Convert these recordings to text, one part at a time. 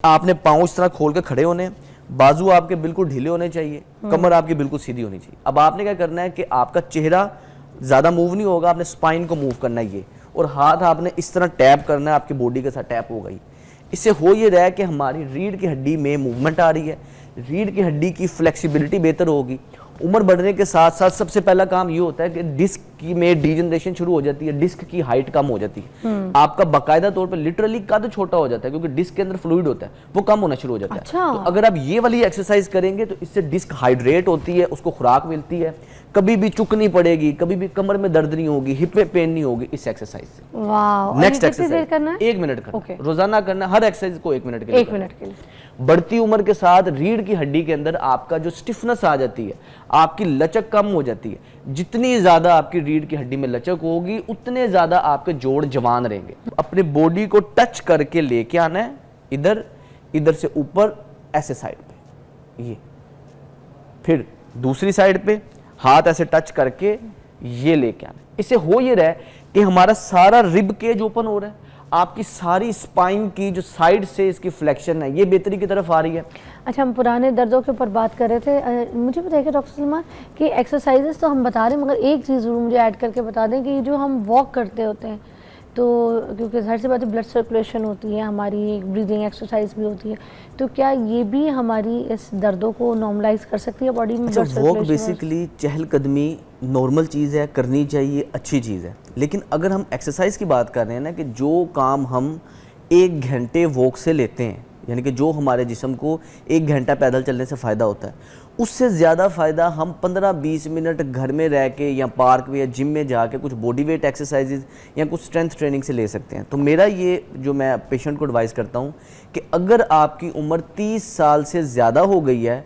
آپ نے پاؤں اس طرح کھول کے کھڑے ہونے ہیں, بازو آپ کے بالکل ڈھیلے ہونے چاہیے, کمر آپ کی بالکل سیدھی ہونی چاہیے. اب آپ نے کیا کرنا ہے کہ آپ کا چہرہ زیادہ موو نہیں ہوگا, آپ نے سپائن کو موو کرنا ہے یہ, اور ہاتھ آپ نے اس طرح ٹیپ کرنا ہے, آپ کی باڈی کے ساتھ ٹیپ ہوگا. اس سے ہو یہ رہا ہے کہ ہماری ریڑھ کی ہڈی میں موومنٹ آ رہی ہے, ریڑھ کی ہڈی کی فلیکسیبلٹی بہتر ہوگی. عمر بڑھنے کے ساتھ ساتھ سب سے پہلا کام یہ ہوتا ہے کہ ڈسک کی میں ڈی جنریشن شروع ہو جاتی ہے, ڈسک کی ہائٹ کم ہو جاتی ہے, آپ کا باقاعدہ طور پہ لٹرلی قد چھوٹا ہو جاتا ہے کیونکہ ڈسک کے اندر فلوئڈ ہوتا ہے, وہ کم ہونا شروع ہو جاتا ہے. تو اگر آپ یہ والی ایکسرسائز کریں گے تو اس سے ڈسک ہائیڈریٹ ہوتی ہے, اس کو خوراک ملتی ہے, کبھی بھی چک نہیں پڑے گی, کبھی بھی کمر میں درد نہیں ہوگی, ہپ میں پین نہیں ہوگی اس ایکسرسائز سے. نیکسٹ ایکسرسائز 1 منٹ کرنا, روزانہ کرنا, ہر ایکسرسائز کو 1 منٹ کے لیے. بڑھتی عمر کے ساتھ ریڑھ کی ہڈی کے اندر آپ کا جو سٹفنس آ جاتی ہے, آپ کی لچک کم ہو جاتی ہے. جتنی زیادہ آپ کی ریڑھ کی ہڈی میں لچک ہوگی اتنے زیادہ آپ کے جوڑ جوان رہیں گے. اپنے باڈی کو ٹچ کر کے لے کے آنا ہے, ادھر سے اوپر ایسے سائڈ پہ, یہ پھر دوسری سائڈ پہ ہاتھ ایسے ٹچ کر کے یہ لے کے آنا ہے. اس سے ہو یہ رہا ہے کہ ہمارا سارا رب کیج اوپن ہو رہا ہے, آپ کی ساری سپائن کی جو سائڈ سے اس کی فلیکشن ہے یہ بہتری کی طرف آ رہی ہے. اچھا, ہم پرانے دردوں کے اوپر بات کر رہے تھے, مجھے بتائیے کہ ڈاکٹر سلمان کہ ایکسرسائزز تو ہم بتا رہے ہیں, مگر ایک چیز ضرور مجھے ایڈ کر کے بتا دیں کہ جو ہم واک کرتے ہوتے ہیں تو کیونکہ ظاہر سی بات ہے بلڈ سرکولیشن ہوتی ہے, ہماری بریدنگ ایکسرسائز بھی ہوتی ہے, تو کیا یہ بھی ہماری اس دردوں کو نارملائز کر سکتی ہے باڈی میں؟ اچھا, واک بیسیکلی چہل قدمی نارمل چیز ہے, کرنی چاہیے, اچھی چیز ہے. لیکن اگر ہم ایکسرسائز کی بات کر رہے ہیں نا, کہ جو کام ہم 1 گھنٹے واک سے لیتے ہیں, یعنی کہ جو ہمارے جسم کو 1 گھنٹہ پیدل چلنے سے فائدہ ہوتا ہے, اس سے زیادہ فائدہ ہم 15-20 منٹ گھر میں رہ کے یا پارک میں یا جم میں جا کے کچھ باڈی ویٹ ایکسرسائزز یا کچھ اسٹرینتھ ٹریننگ سے لے سکتے ہیں. تو میرا یہ جو میں پیشنٹ کو ایڈوائز کرتا ہوں کہ اگر آپ کی عمر 30 سال سے زیادہ ہو گئی ہے,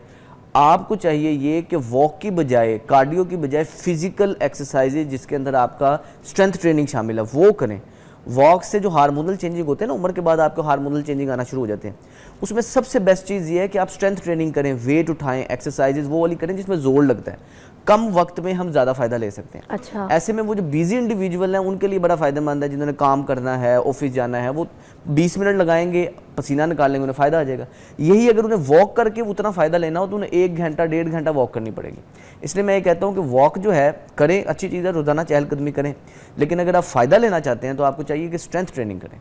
آپ کو چاہیے یہ کہ واک کی بجائے, کارڈیو کی بجائے فزیکل ایکسرسائزز جس کے اندر آپ کا اسٹرینتھ ٹریننگ شامل ہے وہ کریں. واک سے جو ہارمونل چینجنگ ہوتے ہیں نا, عمر کے بعد آپ کو ہارمونل چینجنگ آنا شروع ہو جاتے ہیں, اس میں سب سے بیسٹ چیز یہ ہے کہ آپ اسٹرینتھ ٹریننگ کریں, ویٹ اٹھائیں, ایکسرسائزز وہ والی کریں جس میں زور لگتا ہے. کم وقت میں ہم زیادہ فائدہ لے سکتے ہیں. اچھا, ایسے میں وہ جو بیزی انڈیویجول ہیں ان کے لیے بڑا فائدہ مند ہے, جنہوں نے کام کرنا ہے, آفس جانا ہے, وہ 20 منٹ لگائیں گے, پسینہ نکالیں گے, انہیں فائدہ آ جائے گا. یہی اگر انہیں واک کر کے اتنا فائدہ لینا ہو تو انہیں 1 گھنٹہ 1.5 گھنٹہ واک کرنی پڑے گی. اس لیے میں یہ کہتا ہوں کہ واک جو ہے کریں, اچھی چیز ہے, روزانہ چہل قدمی کریں, لیکن اگر آپ فائدہ لینا چاہتے ہیں تو آپ کو چاہیے کہ اسٹرینتھ ٹریننگ کریں,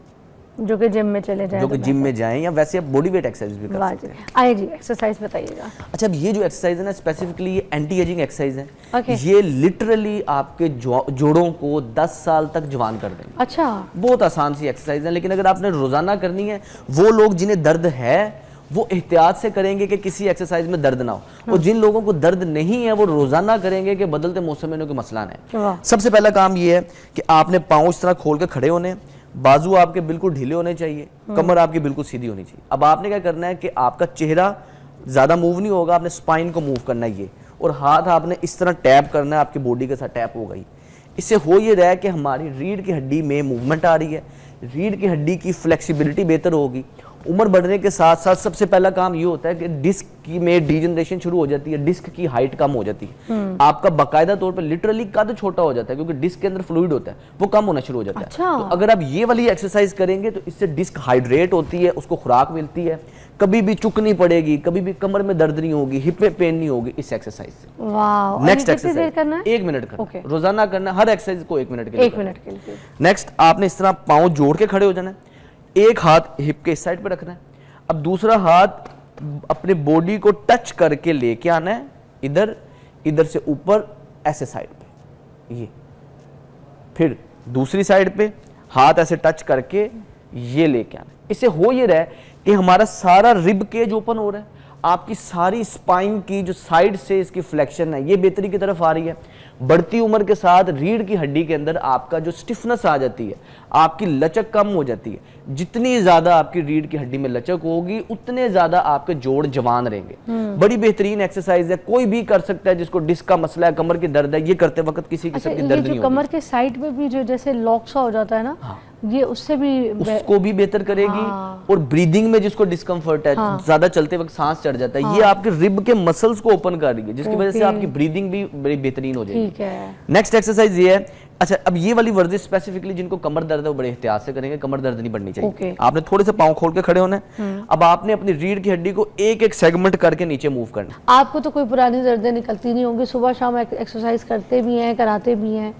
جو کہ جم میں چلے جائیں, جو کہ جم میں جائیں, یا ویسے آپ باڈی ویٹ ایکسرسائز بھی کر سکتے ہیں. آئے جی, ایکسرسائز بتائیے گا. اچھا, اب یہ جو ایکسرسائز ہے نا, اسپیسیفکلی یہ اینٹی ایجنگ ایکسرسائز ہے, یہ لٹرلی آپ کے جوڑوں کو 10 سال تک جوان کر دیں گے. اچھا, بہت آسان سی ایکسرسائز ہے, لیکن اگر آپ نے روزانہ کرنی ہے, وہ لوگ جنہیں درد ہے وہ احتیاط سے کریں گے کہ کسی ایکسرسائز میں درد نہ ہو, اور جن لوگوں کو درد نہیں ہے وہ روزانہ کریں گے کہ بدلتے موسم میں کوئی مسئلہ نہ ہے. سب سے پہلا کام یہ ہے کہ آپ نے پاؤں اس طرح کھول کے کھڑے ہونے ہیں, بازو آپ کے بالکل ڈھیلے ہونے چاہیے, کمر آپ کی بالکل سیدھی ہونی چاہیے. اب آپ نے کیا کرنا ہے کہ آپ کا چہرہ زیادہ موو نہیں ہوگا, آپ نے سپائن کو موو کرنا ہے یہ, اور ہاتھ آپ نے اس طرح ٹیپ کرنا ہے, آپ کی باڈی کے ساتھ ٹیپ ہوگا. اس سے ہو یہ رہا ہے کہ ہماری ریڑھ کی ہڈی میں موومنٹ آ رہی ہے, ریڑھ کی ہڈی کی فلیکسیبلٹی بہتر ہوگی. عمر بڑھنے کے ساتھ ساتھ سب سے پہلا کام یہ ہوتا ہے کہ ڈسک کی میں ڈی جنریشن شروع ہو جاتی ہے, ڈسک کی ہائٹ کم ہو جاتی ہے, آپ کا باقاعدہ طور پہ لٹرلی قد چھوٹا ہو جاتا ہے کیونکہ ڈسک کے اندر فلوئڈ ہوتا ہے, وہ کم ہونا شروع ہو جاتا ہے. تو اگر آپ یہ والی ایکسرسائز کریں گے تو اس سے ڈسک ہائیڈریٹ ہوتی ہے, اس کو خوراک ملتی ہے, کبھی بھی چک نہیں پڑے گی, کبھی بھی کمر میں درد نہیں ہوگی, ہپ میں پین نہیں ہوگی اس ایکسرسائز سے. نیکسٹ ایکسرسائز 1 منٹ کرنا, روزانہ کرنا, ہر ایکسرسائز کو 1 منٹ کے لیے. نیکسٹ, آپ نے اس طرح پاؤں جوڑ کے کھڑے ہو جانا ہے, ایک ہاتھ ہپ کے اس سائڈ پہ رکھنا ہے, اب دوسرا ہاتھ اپنے باڈی کو ٹچ کر کے لے کے آنا ہے, ادھر سے اوپر ایسے سائڈ پہ, یہ پھر دوسری سائڈ پہ ہاتھ ایسے ٹچ کر کے یہ لے کے آنا ہے. اس سے ہو یہ رہا ہے کہ ہمارا سارا رب کیج اوپن ہو رہا ہے, آپ کی ساری سپائن کی جو سائڈ سے اس کی فلیکشن ہے یہ بہتری کی طرف آ رہی ہے. بڑھتی عمر کے ساتھ ریڑھ کی ہڈی کے اندر آپ کا جو سٹفنس آ جاتی ہے, آپ کی لچک کم ہو جاتی ہے. جتنی زیادہ آپ کی ریڑھ کی ہڈی میں لچک ہوگی اتنے زیادہ آپ کے جوڑ جوان رہیں گے. بڑی بہترین ایکسرسائز ہے, کوئی بھی کر سکتا ہے جس کو ڈسک کا مسئلہ ہے, کمر کی درد ہے, یہ کرتے وقت کسی قسم کی درد نہیں ہوگی. کمر کے سائڈ میں بھی جو جیسے لاک سا ہو جاتا ہے نا, یہ اس سے بھی اس کو بھی بہتر کرے گی. اور بریدنگ میں جس کو ڈسکمفرٹ ہے, زیادہ چلتے وقت سانس چڑھ جاتا ہے, یہ آپ کے رب کے مسلز کو اوپن کر رہی ہے, جس کی وجہ سے آپ کی بریدنگ بھی بڑی بہترین ہو جائے گی. نیکسٹ ایکسرسائز یہ ہے اچھا اب یہ والی ورزش اسپیسیفکلی جن کو کمر درد ہے وہ بڑے احتیاط سے کریں گے, کمر درد نہیں بڑھنی چاہیے. Okay. آپ نے تھوڑے سے پاؤں کھول کے کھڑے ہونا ہے, اب آپ نے اپنی ریڑھ کی ہڈی کو ایک ایک سیگمنٹ کر کے نیچے موو کرنا. آپ کو تو کوئی پرانی دردیں نکلتی نہیں ہوں گی, صبح شام ایکسرسائز کرتے بھی ہیں, کراتے بھی ہیں,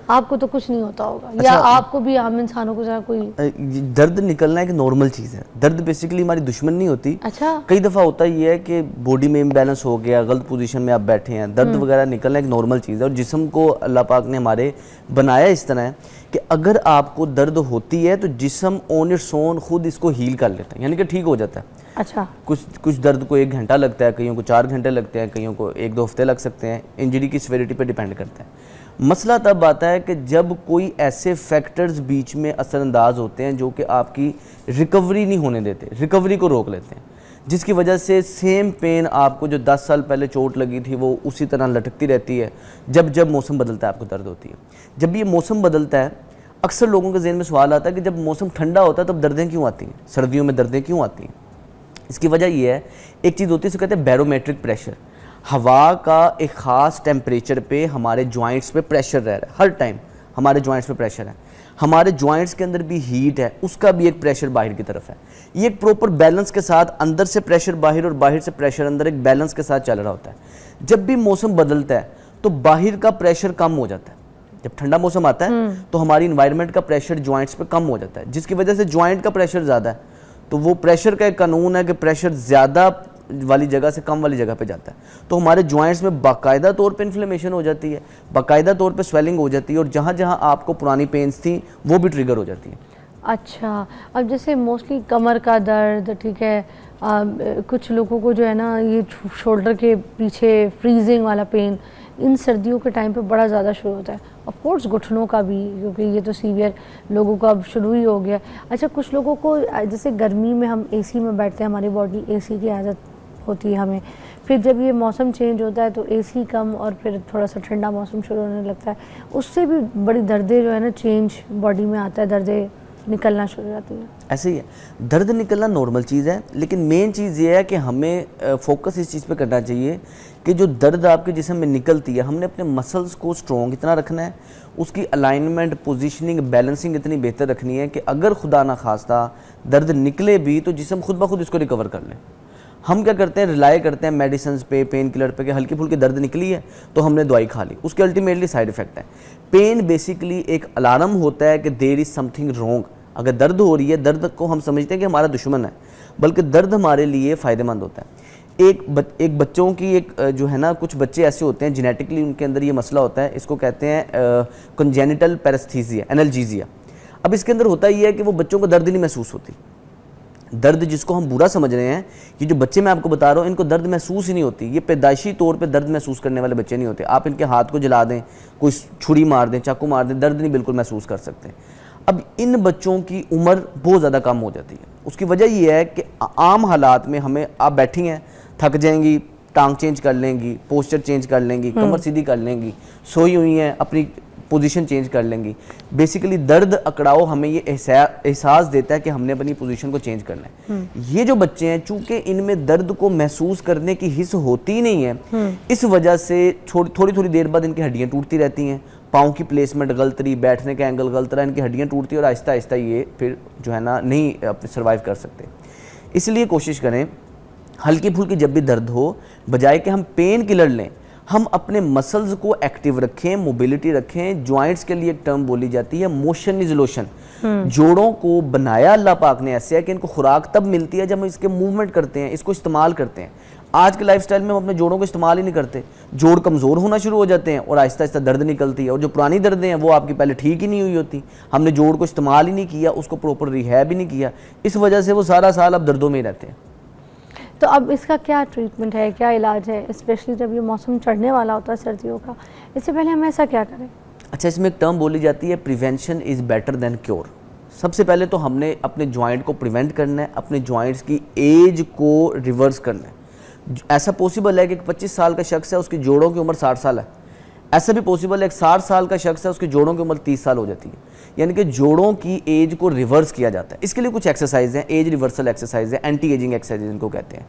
آپ کو تو کچھ نہیں ہوتا ہوگا, یا آپ کو بھی عام انسانوں کو ذرا کوئی درد نکلنا ایک نارمل چیز ہے. درد بیسیکلی ہماری دشمن نہیں ہوتی. اچھا کئی دفعہ ہوتا یہ ہے کہ باڈی میں امبیلنس ہو گیا, غلط پوزیشن میں آپ بیٹھے ہیں, درد وغیرہ نکلنا ایک نارمل چیز ہے. اور جسم کو اللہ پاک نے ہمارے بنایا اس طرح ہے کہ اگر آپ کو درد ہوتی ہے تو جسم اون اٹس اون خود اس کو ہیل کر لیتا ہے, یعنی کہ ٹھیک ہو جاتا ہے. اچھا کچھ درد کو 1 گھنٹہ لگتا ہے, کئیوں کو 4 گھنٹے لگتے ہیں, کئیوں کو 1-2 ہفتے لگ سکتے ہیں. انجری کی سیویریٹی پہ ڈیپینڈ کرتا ہے. مسئلہ تب آتا ہے کہ جب کوئی ایسے فیکٹرز بیچ میں اثر انداز ہوتے ہیں جو کہ آپ کی ریکوری نہیں ہونے دیتے, ریکوری کو روک لیتے ہیں, جس کی وجہ سے سیم پین آپ کو جو 10 سال پہلے چوٹ لگی تھی وہ اسی طرح لٹکتی رہتی ہے. جب موسم بدلتا ہے آپ کو درد ہوتی ہے. جب یہ موسم بدلتا ہے اکثر لوگوں کے ذہن میں سوال آتا ہے کہ جب موسم ٹھنڈا ہوتا ہے تب دردیں کیوں آتی ہیں, سردیوں میں دردیں کیوں آتی ہیں. اس کی وجہ یہ ہے, ایک چیز ہوتی ہے اسے کہتے ہیں بیرومیٹرک پریشر. ہوا کا ایک خاص ٹیمپریچر پہ ہمارے جوائنٹس پہ پریشر رہ رہا ہے, ہر ٹائم ہمارے جوائنٹس پہ پریشر ہے. ہمارے جوائنٹس کے اندر بھی ہیٹ ہے, اس کا بھی ایک پریشر باہر کی طرف ہے. یہ ایک پروپر بیلنس کے ساتھ اندر سے پریشر باہر اور باہر سے پریشر اندر ایک بیلنس کے ساتھ چل رہا ہوتا ہے. جب بھی موسم بدلتا ہے تو باہر کا پریشر کم ہو جاتا ہے. جب ٹھنڈا موسم آتا ہے تو ہماری انوائرمنٹ کا پریشر جوائنٹس پہ کم ہو جاتا ہے, جس کی وجہ سے جوائنٹ کا پریشر زیادہ ہے. تو وہ پریشر کا ایک قانون ہے کہ پریشر زیادہ والی جگہ سے کم والی جگہ پہ جاتا ہے. تو ہمارے جوائنٹس میں باقاعدہ طور پہ انفلیمیشن ہو جاتی ہے, باقاعدہ طور پہ سویلنگ ہو جاتی ہے, اور جہاں جہاں آپ کو پرانی پینس تھیں وہ بھی ٹریگر ہو جاتی ہیں. اچھا اب جیسے موسٹلی کمر کا درد, ٹھیک ہے, کچھ لوگوں کو جو ہے نا یہ شولڈر کے پیچھے فریزنگ والا پین ان سردیوں کے ٹائم پہ بڑا زیادہ شروع ہوتا ہے. آف کورس گھٹنوں کا بھی, کیونکہ یہ تو سیویئر لوگوں کا اب شروع ہی ہو گیا. اچھا کچھ لوگوں کو جیسے گرمی میں ہم اے سی میں بیٹھتے ہیں, ہماری باڈی اے سی کی عادت ہوتی ہے ہمیں, پھر جب یہ موسم چینج ہوتا ہے تو اے سی کم اور پھر تھوڑا سا ٹھنڈا موسم شروع ہونے لگتا ہے, اس سے بھی بڑی دردیں جو ہے نا چینج باڈی میں آتا ہے, دردیں نکلنا شروع ہو جاتی ہیں. ایسے ہی ہے, درد نکلنا نارمل چیز ہے, لیکن مین چیز یہ ہے کہ ہمیں فوکس اس چیز پہ کرنا چاہیے کہ جو درد آپ کے جسم میں نکلتی ہے ہم نے اپنے مسلز کو سٹرونگ اتنا رکھنا ہے, اس کی الائنمنٹ, پوزیشننگ, بیلنسنگ اتنی بہتر رکھنی ہے کہ اگر خدا نہ خواستہ درد نکلے بھی تو جسم خود بخود اس کو ریکور کر لے. ہم کیا کرتے ہیں, ریلائی کرتے ہیں میڈیسنز پہ, پین کلر پہ, کہ ہلکی پھلکی درد نکلی ہے تو ہم نے دوائی کھا لی, اس کے الٹیمیٹلی سائیڈ افیکٹ ہے. پین بیسیکلی ایک الارم ہوتا ہے کہ دیر از سم تھنگ رانگ. اگر درد ہو رہی ہے, درد کو ہم سمجھتے ہیں کہ ہمارا دشمن ہے, بلکہ درد ہمارے لیے فائدہ مند ہوتا ہے. ایک بچوں کی ایک جو ہے نا, کچھ بچے ایسے ہوتے ہیں جینیٹکلی ان کے اندر یہ مسئلہ ہوتا ہے, اس کو کہتے ہیں کنجینیٹل پیرستھیزیا, انالجیزیا. اب اس کے اندر ہوتا یہ ہے کہ وہ بچوں کو درد ہی نہیں محسوس ہوتی. درد جس کو ہم برا سمجھ رہے ہیں, یہ جو بچے میں آپ کو بتا رہا ہوں ان کو درد محسوس ہی نہیں ہوتی. یہ پیدائشی طور پہ درد محسوس کرنے والے بچے نہیں ہوتے. آپ ان کے ہاتھ کو جلا دیں, کوئی چھری مار دیں, چاقو مار دیں, درد نہیں بالکل محسوس کر سکتے. اب ان بچوں کی عمر بہت زیادہ کم ہو جاتی ہے. اس کی وجہ یہ ہے کہ عام حالات میں ہمیں, آپ بیٹھی ہیں, تھک جائیں گی, ٹانگ چینج کر لیں گی, پوسچر چینج کر لیں گی, کمر سیدھی کر لیں گی, سوئی ہوئی ہیں اپنی پوزیشن چینج کر لیں گی. بیسیکلی درد اکڑاؤ ہمیں یہ احساس دیتا ہے کہ ہم نے اپنی پوزیشن کو چینج کرنا ہے. یہ جو بچے ہیں چونکہ ان میں درد کو محسوس کرنے کی حس ہوتی نہیں ہے, اس وجہ سے تھوڑی تھوڑی دیر بعد ان کی ہڈیاں ٹوٹتی رہتی ہیں, پاؤں کی پلیسمنٹ غلط رہی, بیٹھنے کا اینگل غلط رہا, ان کی ہڈیاں ٹوٹتی اور آہستہ آہستہ یہ پھر جو ہے نا نہیں سروائیو کر سکتے. اس لیے کوشش کریں ہلکی پھلکی جب بھی درد ہو, بجائے کہ ہم پین کلر لیں, ہم اپنے مسلز کو ایکٹیو رکھیں, موبیلٹی رکھیں. جوائنٹس کے لیے ایک ٹرم بولی جاتی ہے موشن از لوشن. جوڑوں کو بنایا اللہ پاک نے ایسے ہے کہ ان کو خوراک تب ملتی ہے جب ہم اس کے موومنٹ کرتے ہیں, اس کو استعمال کرتے ہیں. آج کے لائف سٹائل میں ہم اپنے جوڑوں کو استعمال ہی نہیں کرتے, جوڑ کمزور ہونا شروع ہو جاتے ہیں اور آہستہ آہستہ درد نکلتی ہے. اور جو پرانی دردیں ہیں وہ آپ کی پہلے ٹھیک ہی نہیں ہوئی ہوتی, ہم نے جوڑ کو استعمال ہی نہیں کیا, اس کو پروپر ریہیب ہی نہیں کیا, اس وجہ سے وہ سارا سال اب دردوں میں ہی رہتے ہیں. تو اب اس کا کیا ٹریٹمنٹ ہے, کیا علاج ہے, اسپیشلی جب یہ موسم چڑھنے والا ہوتا ہے سردیوں کا, اس سے پہلے ہم ایسا کیا کریں؟ اچھا, اس میں ایک ٹرم بولی جاتی ہے prevention is better than cure. سب سے پہلے تو ہم نے اپنے جوائنٹ کو پریونٹ کرنا ہے, اپنے جوائنٹس کی ایج کو ریورس کرنا ہے. ایسا پوسیبل ہے کہ ایک 25 سال کا شخص ہے, اس کی جوڑوں کی عمر 60 سال ہے. ایسا بھی پوسیبل ہے ایک 60 سال کا شخص ہے, اس کی جوڑوں کی عمر 30 سال ہو جاتی ہے. یعنی کہ جوڑوں کی ایج کو ریورس کیا جاتا ہے. اس کے لیے کچھ ایکسرسائز ہیں, ایج ریورسل ایکسرسائز ہے, اینٹی ایجنگ ایکسرسائز ان کو کہتے ہیں,